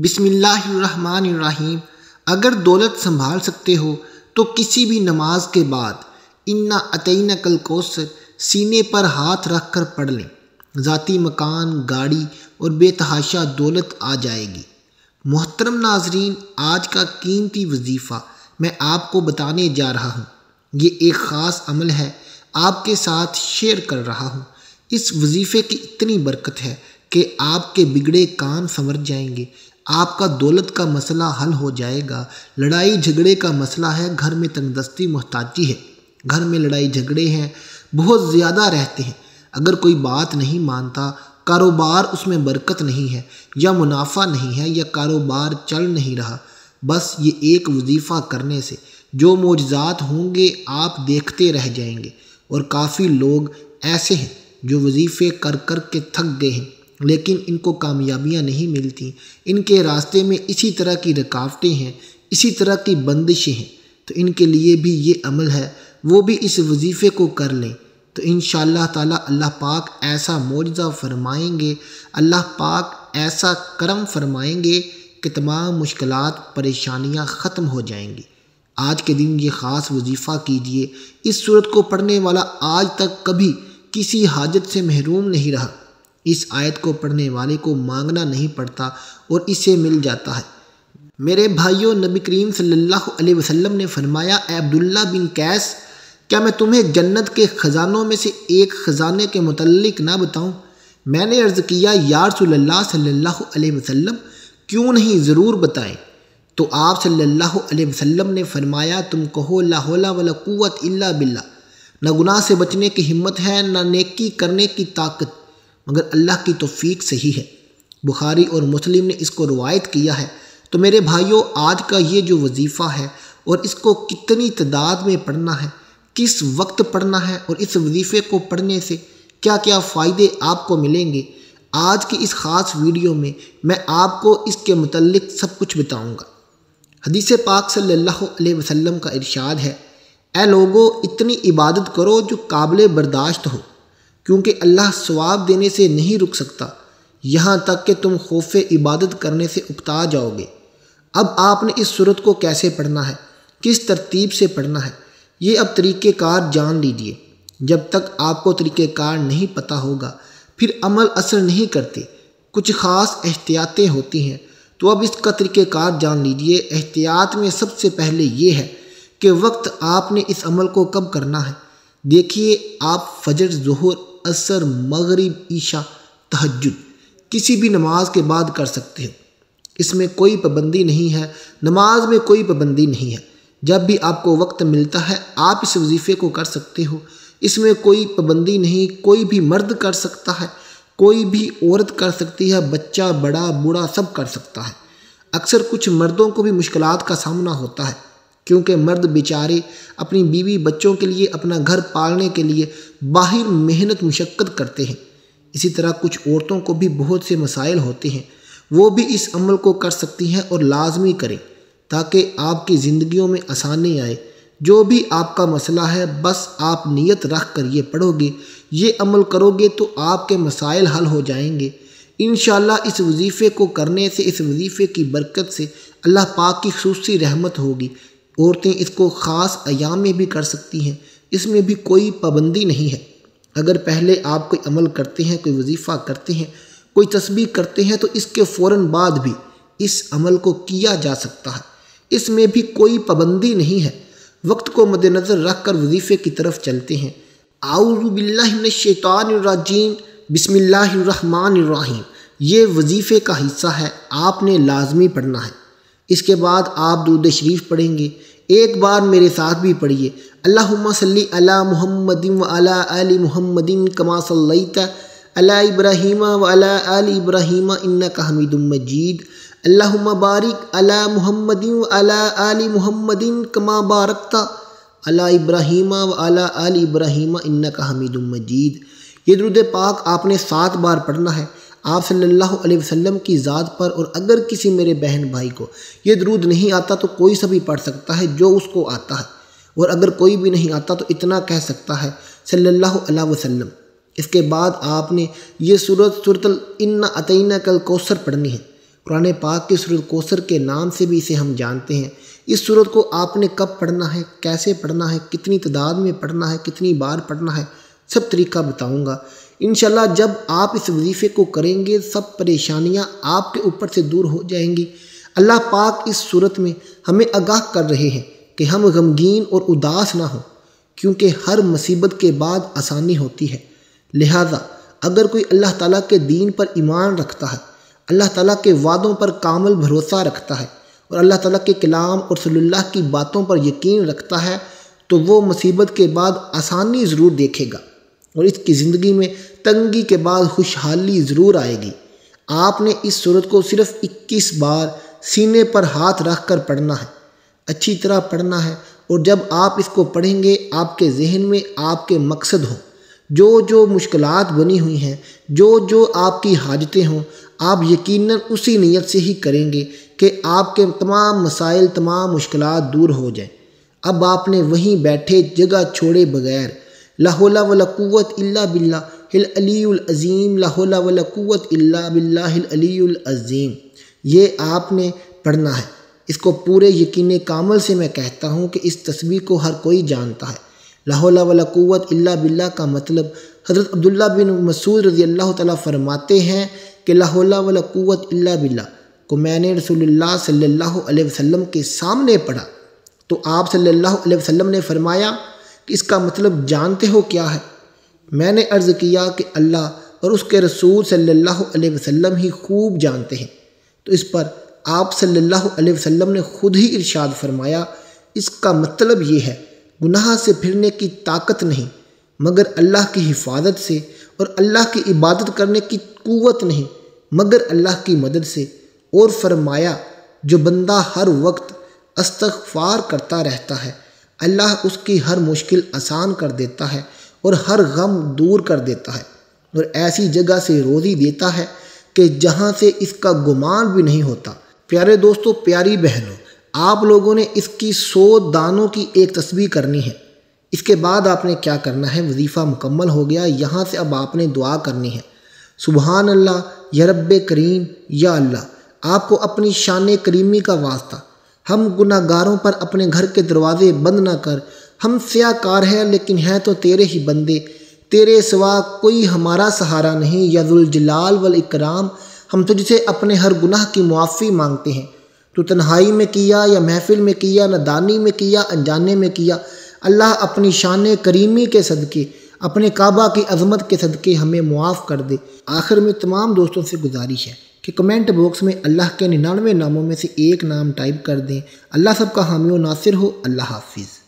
بسم اللہ الرحمن الرحیم۔ اگر دولت سنبھال سکتے ہو تو کسی بھی نماز کے بعد انا اعطیناک الکوثر سینے پر ہاتھ رکھ کر پڑھ لیں، ذاتی مکان، گاڑی اور بے تحاشا دولت آ جائے گی۔ محترم ناظرین، آج کا قیمتی وظیفہ میں آپ کو بتانے جا رہا ہوں۔ یہ ایک خاص عمل ہے، آپ کے ساتھ شیئر کر رہا ہوں۔ اس وظیفے کی اتنی برکت ہے کہ آپ کے بگڑے کام سنور جائیں گے، آپ کا دولت کا مسئلہ حل ہو جائے گا۔ لڑائی جھگڑے کا مسئلہ ہے، گھر میں تنگ دستی محتاجی ہے، گھر میں لڑائی جھگڑے ہیں، بہت زیادہ رہتے ہیں۔ اگر کوئی بات نہیں مانتا، کاروبار اس میں برکت نہیں ہے، یا منافع نہیں ہے، یا کاروبار چل نہیں رہا، بس یہ ایک وظیفہ کرنے سے جو معجزات ہوں گے آپ دیکھتے رہ جائیں گے۔ اور کافی لوگ ایسے ہیں جو وظیفے کر کر کے تھک گئے ہیں، لیکن ان کو کامیابیاں نہیں ملتی۔ ان کے راستے میں اسی طرح کی رکاوٹیں ہیں، اسی طرح کی بندشیں ہیں۔ تو ان کے لیے بھی یہ عمل ہے، وہ بھی اس وظیفے کو کر لیں تو انشاءاللہ تعالی اللہ پاک ایسا معجزہ فرمائیں گے، اللہ پاک ایسا کرم فرمائیں گے کہ تمام مشکلات پریشانیاں ختم ہو جائیں گی۔ آج کے دن یہ خاص وظیفہ کیجئے۔ اس سورت کو پڑھنے والا آج تک کبھی کسی حاجت سے محروم نہیں رہا۔ اس آیت کو پڑھنے والے کو مانگنا نہیں پڑتا اور اسے مل جاتا ہے۔ میرے بھائیوں، نبی کریم صلی اللہ علیہ وسلم نے فرمایا، اے عبداللہ بن قیس، کیا میں تمہیں جنت کے خزانوں میں سے ایک خزانے کے متعلق نہ بتاؤں؟ میں نے عرض کیا، یا رسول اللہ صلی اللہ علیہ وسلم، کیوں نہیں، ضرور بتائیں۔ تو آپ صلی اللہ علیہ وسلم نے فرمایا، تم کہو لا حول ولا قوت الا باللہ، نہ گناہ سے بچنے کی ہمت ہے، نہ نیکی کرنے کی طاقت مگر اللہ کی توفیق سے ہی ہے۔ بخاری اور مسلم نے اس کو روایت کیا ہے۔ تو میرے بھائیوں، آج کا یہ جو وظیفہ ہے اور اس کو کتنی تعداد میں پڑھنا ہے، کس وقت پڑھنا ہے، اور اس وظیفے کو پڑھنے سے کیا کیا فائدے آپ کو ملیں گے، آج کی اس خاص ویڈیو میں میں آپ کو اس کے متعلق سب کچھ بتاؤں گا۔ حدیث پاک صلی اللہ علیہ وسلم کا ارشاد ہے، اے لوگو، اتنی عبادت کرو جو قابل برداشت ہو، کیونکہ اللہ ثواب دینے سے نہیں رک سکتا یہاں تک کہ تم خوف عبادت کرنے سے اکتا جاؤ گے۔ اب آپ نے اس سورت کو کیسے پڑھنا ہے، کس ترتیب سے پڑھنا ہے، یہ اب طریقہ کار جان لیجئے۔ جب تک آپ کو طریقہ کار نہیں پتہ ہوگا پھر عمل اثر نہیں کرتے، کچھ خاص احتیاطیں ہوتی ہیں۔ تو اب اس کا طریقہ کار جان لیجئے۔ احتیاط میں سب سے پہلے یہ ہے کہ وقت آپ نے اس عمل کو کب کرنا ہے۔ دیکھیے، آپ فجر، ظہر، عصر، مغرب، عشاء، تہجد کسی بھی نماز کے بعد کر سکتے ہیں، اس میں کوئی پابندی نہیں ہے، نماز میں کوئی پابندی نہیں ہے۔ جب بھی آپ کو وقت ملتا ہے آپ اس وظیفے کو کر سکتے ہو، اس میں کوئی پابندی نہیں۔ کوئی بھی مرد کر سکتا ہے، کوئی بھی عورت کر سکتی ہے، بچہ، بڑا، بوڑھا سب کر سکتا ہے۔ اکثر کچھ مردوں کو بھی مشکلات کا سامنا ہوتا ہے، کیونکہ مرد بیچارے اپنی بیوی بچوں کے لیے، اپنا گھر پالنے کے لیے باہر محنت مشقت کرتے ہیں۔ اسی طرح کچھ عورتوں کو بھی بہت سے مسائل ہوتے ہیں، وہ بھی اس عمل کو کر سکتی ہیں اور لازمی کریں تاکہ آپ کی زندگیوں میں آسانی آئے۔ جو بھی آپ کا مسئلہ ہے، بس آپ نیت رکھ کر یہ پڑھو گے، یہ عمل کرو گے تو آپ کے مسائل حل ہو جائیں گے انشاءاللہ۔ اس وظیفے کو کرنے سے، اس وظیفے کی برکت سے اللہ پاک کی خصوصی رحمت ہوگی۔ عورتیں اس کو خاص ایام میں بھی کر سکتی ہیں، اس میں بھی کوئی پابندی نہیں ہے۔ اگر پہلے آپ کوئی عمل کرتے ہیں، کوئی وظیفہ کرتے ہیں، کوئی تسبیح کرتے ہیں، تو اس کے فوراً بعد بھی اس عمل کو کیا جا سکتا ہے، اس میں بھی کوئی پابندی نہیں ہے۔ وقت کو مد نظر رکھ کر وظیفے کی طرف چلتے ہیں۔ اعوذ باللہ من الشیطان الرجیم، بسم اللہ الرحمن الرحیم۔ یہ وظیفے کا حصہ ہے، آپ نے لازمی پڑھنا ہے۔ اس کے بعد آپ درود شریف پڑھیں گے۔ ایک بار میرے ساتھ بھی پڑھیے، اللہم صلی علی محمد وعلی آل محمد کما صلیت علی ابراہیم وعلی آل ابراہیم انک حمید مجید، اللہم بارک علی محمد وعلی آل محمد کما بارکت علی ابراہیم وعلی آل ابراہیم انک حمید مجید۔ یہ درود پاک آپ نے 7 بار پڑھنا ہے آپ صلی اللہ علیہ وسلم کی ذات پر۔ اور اگر کسی میرے بہن بھائی کو یہ درود نہیں آتا تو کوئی سا بھی پڑھ سکتا ہے جو اس کو آتا ہے، اور اگر کوئی بھی نہیں آتا تو اتنا کہہ سکتا ہے صلی اللہ علیہ وسلم۔ اس کے بعد آپ نے یہ سورت انا اعطیناک الکوثر پڑھنی ہے۔ قرآن پاک کی سورۃ کوثر کے نام سے بھی اسے ہم جانتے ہیں۔ اس سورت کو آپ نے کب پڑھنا ہے، کیسے پڑھنا ہے، کتنی تعداد میں پڑھنا ہے، کتنی بار پڑھنا ہے، سب طریقہ بتاؤں گا۔ انشاءاللہ جب آپ اس وظیفے کو کریں گے سب پریشانیاں آپ کے اوپر سے دور ہو جائیں گی۔ اللہ پاک اس صورت میں ہمیں آگاہ کر رہے ہیں کہ ہم غمگین اور اداس نہ ہوں، کیونکہ ہر مصیبت کے بعد آسانی ہوتی ہے۔ لہذا اگر کوئی اللہ تعالیٰ کے دین پر ایمان رکھتا ہے، اللہ تعالیٰ کے وعدوں پر کامل بھروسہ رکھتا ہے اور اللہ تعالیٰ کے کلام اور صلی اللہ کی باتوں پر یقین رکھتا ہے تو وہ مصیبت کے بعد آسانی ضرور دیکھے گا اور اس کی زندگی میں تنگی کے بعد خوشحالی ضرور آئے گی۔ آپ نے اس سورت کو صرف 21 بار سینے پر ہاتھ رکھ کر پڑھنا ہے، اچھی طرح پڑھنا ہے، اور جب آپ اس کو پڑھیں گے آپ کے ذہن میں آپ کے مقصد ہوں، جو مشکلات بنی ہوئی ہیں، جو آپ کی حاجتیں ہوں، آپ یقیناً اسی نیت سے ہی کریں گے کہ آپ کے تمام مسائل، تمام مشکلات دور ہو جائیں۔ اب آپ نے وہیں بیٹھے جگہ چھوڑے بغیر لا حول ولا قوت الا باللہ العلی العظیم، لا حول ولا قوت الا باللہ العلی العظیم، یہ آپ نے پڑھنا ہے۔ اس کو پورے یقین کامل سے میں کہتا ہوں کہ اس تسبیح کو ہر کوئی جانتا ہے۔ لا حول ولا قوت الا باللہ کا مطلب حضرت عبداللہ بن مسعود رضی اللہ تعالیٰ فرماتے ہیں کہ لا حول ولا قوت الا باللہ کو میں نے رسول اللہ صلی اللہ علیہ وسلم کے سامنے پڑھا تو آپ صلی اللہ علیہ وسلم نے فرمایا کہ اس کا مطلب جانتے ہو کیا ہے؟ میں نے عرض کیا کہ اللہ اور اس کے رسول صلی اللہ علیہ وسلم ہی خوب جانتے ہیں۔ تو اس پر آپ صلی اللہ علیہ وسلم نے خود ہی ارشاد فرمایا، اس کا مطلب یہ ہے گناہ سے پھرنے کی طاقت نہیں مگر اللہ کی حفاظت سے، اور اللہ کی عبادت کرنے کی قوت نہیں مگر اللہ کی مدد سے۔ اور فرمایا جو بندہ ہر وقت استغفار کرتا رہتا ہے اللہ اس کی ہر مشکل آسان کر دیتا ہے اور ہر غم دور کر دیتا ہے، اور ایسی جگہ سے روزی دیتا ہے کہ جہاں سے اس کا گمان بھی نہیں ہوتا۔ پیارے دوستو، پیاری بہنوں، آپ لوگوں نے اس کی 100 دانوں کی ایک تسبیح کرنی ہے۔ اس کے بعد آپ نے کیا کرنا ہے؟ وظیفہ مکمل ہو گیا، یہاں سے اب آپ نے دعا کرنی ہے۔ سبحان اللہ یا رب کریم، یا اللہ آپ کو اپنی شان کریمی کا واسطہ، ہم گناہ گاروں پر اپنے گھر کے دروازے بند نہ کر۔ ہم سیاہ کار ہیں لیکن ہیں تو تیرے ہی بندے، تیرے سوا کوئی ہمارا سہارا نہیں۔ یا ذوالجلال والاکرام، ہم تجھ سے اپنے ہر گناہ کی معافی مانگتے ہیں، تو تنہائی میں کیا یا محفل میں کیا، نادانی میں کیا، انجانے میں کیا، اللہ اپنی شان کریمی کے صدقے، اپنے کعبہ کی عظمت کے صدقے ہمیں معاف کر دے۔ آخر میں تمام دوستوں سے گزارش ہے کہ کمنٹ باکس میں اللہ کے 99 ناموں میں سے ایک نام ٹائپ کر دیں۔ اللہ سب کا حامی و ناصر ہو۔ اللہ حافظ۔